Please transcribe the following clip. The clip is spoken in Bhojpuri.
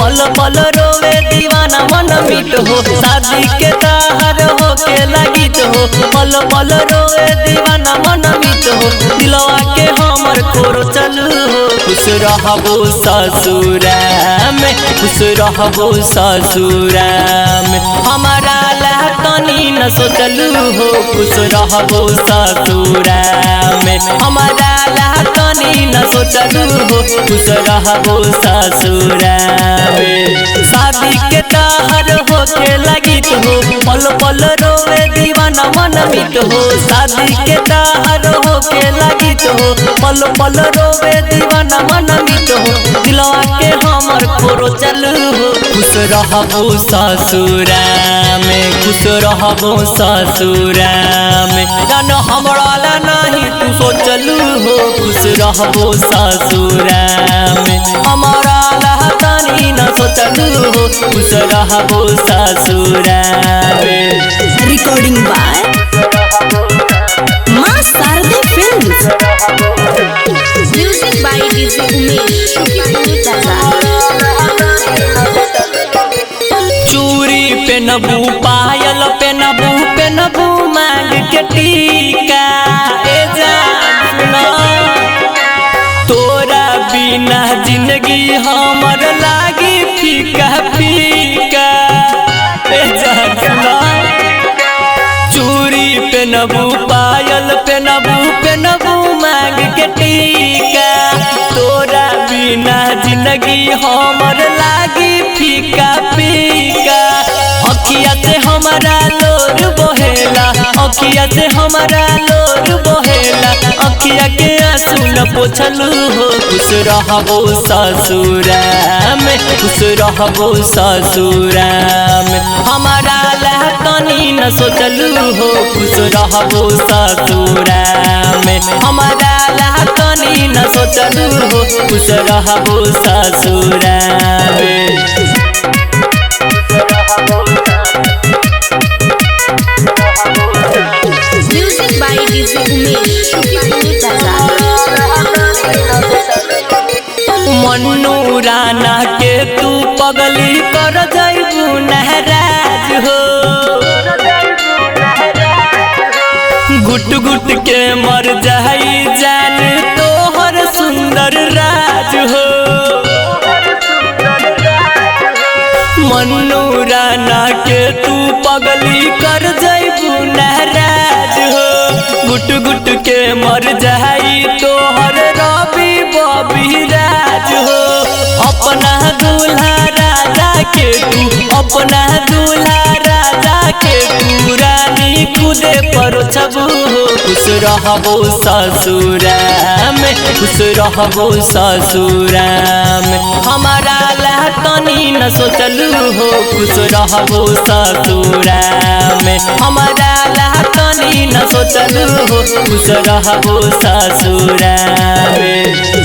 पल पल रोवे दीवाना मन मिट हो। शादी के ताहर हो के लगित हो, पल पल रोवे दीवाना मन मिट हो। दिलवा के हमर खोरो चलू हो। खुश रहबो ससुरा में, खुश रहबो ससुरा में, हमारा लहतनी न सोचलू हो। खुश रहबो ससुरा में, हमारा लहतनी न सोचलू हो। खुश रहबो ससुरा में। शादी के ताहर हो के लगित हो, पल पल रोवे दीवाना मन मिट हो। शादी के ताहर हो के लगित हो, पल पल रोवे दीवाना मन मिट हो। दिलवा के हमर खोरो चलू हो। खुश रहबो ससुरा में, खुश रहबो ससुरा में, जान हमरा ला नहीं तू सोचलू हो। खुश रहबो ससुरा में, हमारा ला तनी न सोचलू हो। खुश रहबो ससुरा में। Recording by Maa Sharde films. Music by DJ Umesh. चूड़ी पेनबू, पायल पेनबू, पेनबू मांग के टीका। ए जान सुना, तोरा बिना जिंदगी हमर लागी फीका फीका। ए जान सुना, चूड़ी पेनबू, पायल पेनबू, पेनबू मांग के टीका। तोरा बिना जिंदगी हमर लागी फीका फीका। अखिया से हमारा लोर बहेला, अखिया से हमारा लोर बहेला, अखिया के आंसू न पोछलू हो। खुश रहबो ससुरा में, खुश रहबो ससुरा में, हमारा लहतनी न सोचलू हो। खुश रहबो ससुरा में, हमारा लहतनी न सोचलू हो। खुश रहबो ससुरा में। Music by DJ Umesh. Mannu Rana के तू पगली कर जाइबू नहराज हो। गुट गुट के मर जाई जान तोहर सुंदर राज हो। मन्नू राना के तू पगली कर जाइबू नहराज हो। गुट गुट के मर जाई तोहर रवि बबी राज हो। अपना दूल्हा राजा के तू, अपना दूल्हा राजा के तू रानी खुदे पर छबू हो। खुश रहबो ससुरा में, खुश रहबो ससुरा में, हमारा लहतनी न सोचलू हो। खुश रहबो ससुरा में, हमारा लहतनी न सोचलू हो। खुश रहबो ससुरा में।